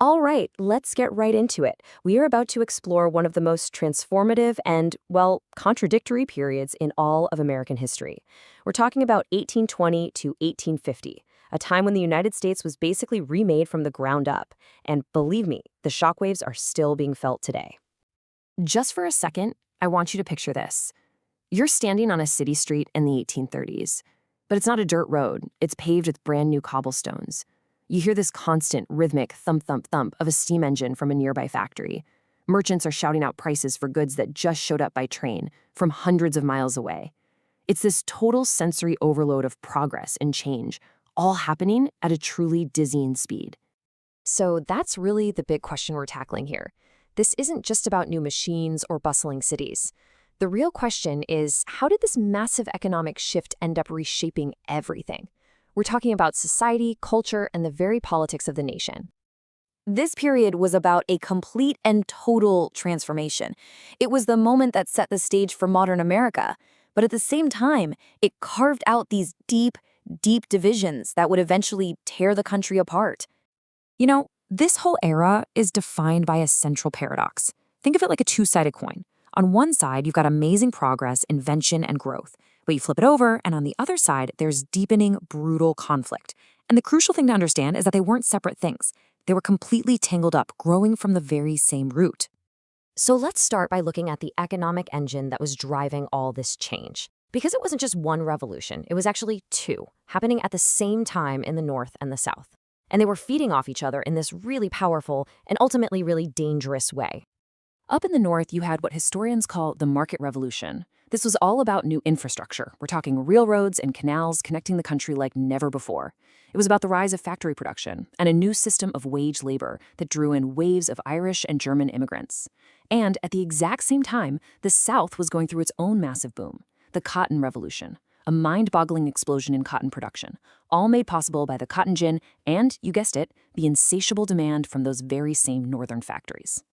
All right, let's get right into it. We are about to explore one of the most transformative and, well, contradictory periods in all of American history. We're talking about 1820 to 1850, a time when the United States was basically remade from the ground up. And believe me, the shockwaves are still being felt today. Just for a second, I want you to picture this. You're standing on a city street in the 1830s, but it's not a dirt road, it's paved with brand new cobblestones. You hear this constant, rhythmic thump, thump, thump of a steam engine from a nearby factory. Merchants are shouting out prices for goods that just showed up by train from hundreds of miles away. It's this total sensory overload of progress and change, all happening at a truly dizzying speed. So that's really the big question we're tackling here. This isn't just about new machines or bustling cities. The real question is, how did this massive economic shift end up reshaping everything? We're talking about society, culture, and the very politics of the nation. This period was about a complete and total transformation. It was the moment that set the stage for modern America. But at the same time, it carved out these deep, deep divisions that would eventually tear the country apart. This whole era is defined by a central paradox. Think of it like a two-sided coin. On one side, you've got amazing progress, invention, and growth. But you flip it over, and on the other side, there's deepening, brutal conflict. And the crucial thing to understand is that they weren't separate things. They were completely tangled up, growing from the very same root. So let's start by looking at the economic engine that was driving all this change. Because it wasn't just one revolution, it was actually two, happening at the same time in the North and the South. And they were feeding off each other in this really powerful and ultimately really dangerous way. Up in the North, you had what historians call the Market Revolution. This was all about new infrastructure. We're talking railroads and canals connecting the country like never before. It was about the rise of factory production and a new system of wage labor that drew in waves of Irish and German immigrants. And at the exact same time, the South was going through its own massive boom, the Cotton Revolution, a mind-boggling explosion in cotton production, all made possible by the cotton gin and, you guessed it, the insatiable demand from those very same northern factories.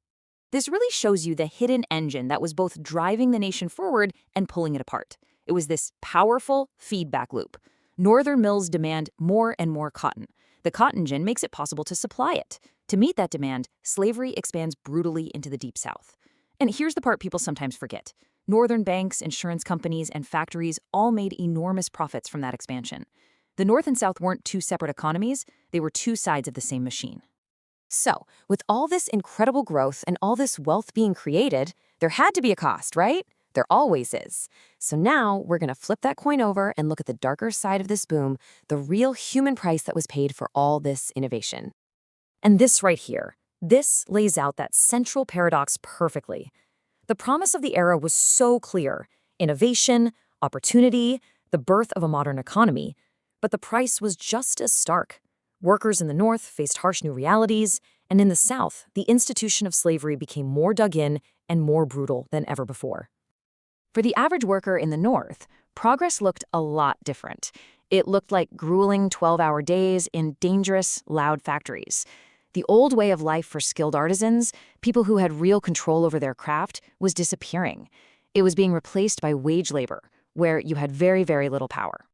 This really shows you the hidden engine that was both driving the nation forward and pulling it apart. It was this powerful feedback loop. Northern mills demand more and more cotton. The cotton gin makes it possible to supply it. To meet that demand, slavery expands brutally into the Deep South. And here's the part people sometimes forget. Northern banks, insurance companies, and factories all made enormous profits from that expansion. The North and South weren't two separate economies, they were two sides of the same machine. So, with all this incredible growth and all this wealth being created, there had to be a cost, right? There always is. So now we're going to flip that coin over and look at the darker side of this boom, the real human price that was paid for all this innovation. And this right here, this lays out that central paradox perfectly. The promise of the era was so clear: innovation, opportunity, the birth of a modern economy. But the price was just as stark. Workers in the North faced harsh new realities, and in the South, the institution of slavery became more dug in and more brutal than ever before. For the average worker in the North, progress looked a lot different. It looked like grueling 12-hour days in dangerous, loud factories. The old way of life for skilled artisans, people who had real control over their craft, was disappearing. It was being replaced by wage labor, where you had very, very little power.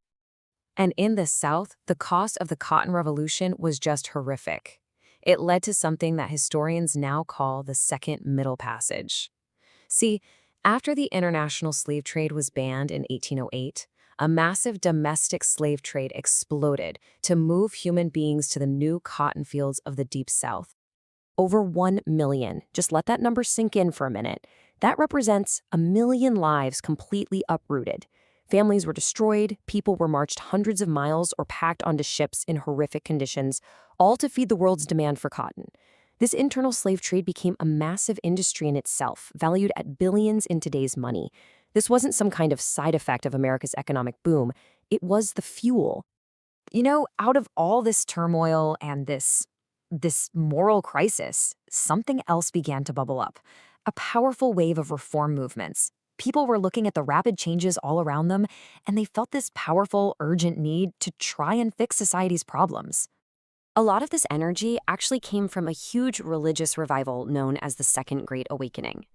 And in the South, the cost of the Cotton Revolution was just horrific. It led to something that historians now call the Second Middle Passage. See, after the international slave trade was banned in 1808, a massive domestic slave trade exploded to move human beings to the new cotton fields of the Deep South. Over 1 million. Just let that number sink in for a minute. That represents 1 million lives completely uprooted. Families were destroyed, people were marched hundreds of miles or packed onto ships in horrific conditions, all to feed the world's demand for cotton. This internal slave trade became a massive industry in itself, valued at billions in today's money. This wasn't some kind of side effect of America's economic boom. It was the fuel. Out of all this turmoil and this moral crisis, something else began to bubble up. A powerful wave of reform movements. People were looking at the rapid changes all around them, and they felt this powerful, urgent need to try and fix society's problems. A lot of this energy actually came from a huge religious revival known as the Second Great Awakening.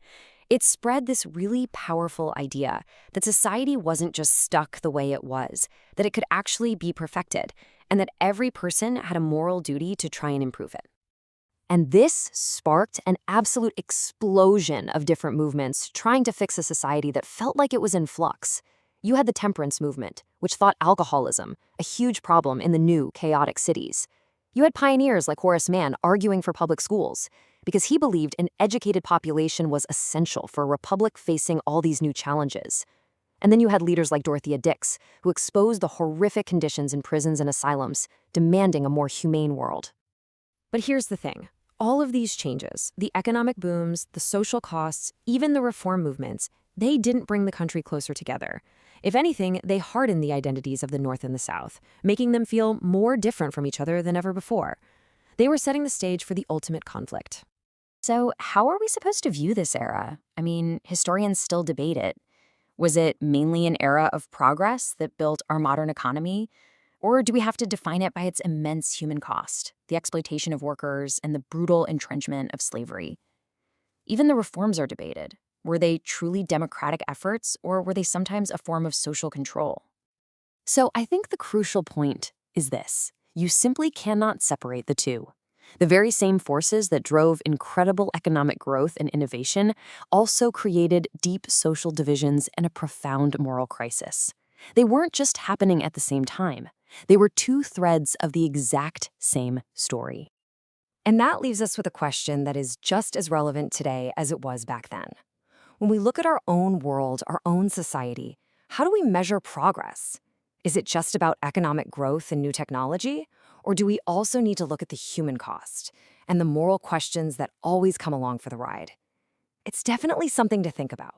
It spread this really powerful idea that society wasn't just stuck the way it was, that it could actually be perfected, and that every person had a moral duty to try and improve it. And this sparked an absolute explosion of different movements trying to fix a society that felt like it was in flux. You had the temperance movement, which thought alcoholism, a huge problem in the new, chaotic cities. You had pioneers like Horace Mann arguing for public schools, because he believed an educated population was essential for a republic facing all these new challenges. And then you had leaders like Dorothea Dix, who exposed the horrific conditions in prisons and asylums, demanding a more humane world. But here's the thing. All of these changes, the economic booms, the social costs, even the reform movements, they didn't bring the country closer together. If anything, they hardened the identities of the North and the South, making them feel more different from each other than ever before. They were setting the stage for the ultimate conflict. So, how are we supposed to view this era? I mean, historians still debate it. Was it mainly an era of progress that built our modern economy? Or do we have to define it by its immense human cost, the exploitation of workers, and the brutal entrenchment of slavery? Even the reforms are debated. Were they truly democratic efforts, or were they sometimes a form of social control? So I think the crucial point is this. You simply cannot separate the two. The very same forces that drove incredible economic growth and innovation also created deep social divisions and a profound moral crisis. They weren't just happening at the same time. They were two threads of the exact same story. And that leaves us with a question that is just as relevant today as it was back then. When we look at our own world, our own society, how do we measure progress? Is it just about economic growth and new technology? Or do we also need to look at the human cost and the moral questions that always come along for the ride? It's definitely something to think about.